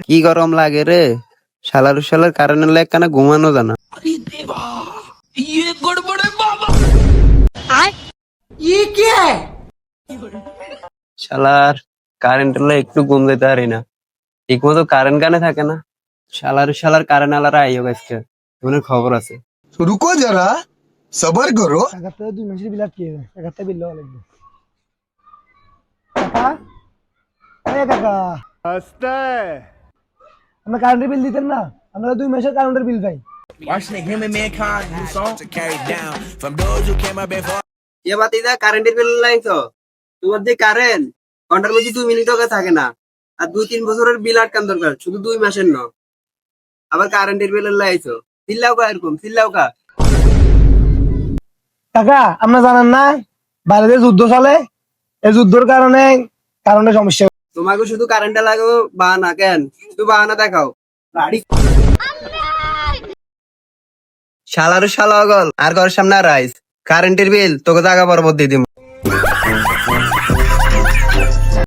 কি গরম লাগে রে, শালার কারেন্টের লাইট কানা ঘুমানো জানা। শালার কারেন্টের লাইট একটু ঘুম দিতে পারি না, ঠিক মতো কারেন্ট কানে থাকে না। শালার কারেন্ট আলারা আইও আজকে, তোমার খবর আছে। रुको जरा सबर करो। টাকাতে 2 মাসের বিল আটকে গেছে, টাকাতে বিল দেওয়া লাগবে। কাকা, এই কাকা, আমরা কারেন্টের বিল দিতেন না? আমরা 2 মাসের কারেন্টের বিল পাই। Watching him and mankind new song to carry down from those who came up before. এ বাতিদা কারেন্টের বিল লাইছো, তোমার যে কারেন্ট ঘন্টার মধ্যে 2 মিনিটও থাকে না, আর 2-3 বছরের বিল আটকান দরকার, শুধু 2 মাসের ন। আবার কারেন্টের বিল লাইছো, চিল্লাও কা এরকম চিল্লাও কা। কাকা, আমরা জানেন না বাইরে যুদ্ধ চলে, এই যুদ্ধের কারণে কারেন্টের সমস্যা। তোমাকে শুধু কারেন্টে লাগো বাহানা, কেন শুধু বাহানা দেখাও। শালা গল আর ঘরের সামনে রাইস, কারেন্টের বিল তোকে জায়গা পর্বত দিয়ে দিব।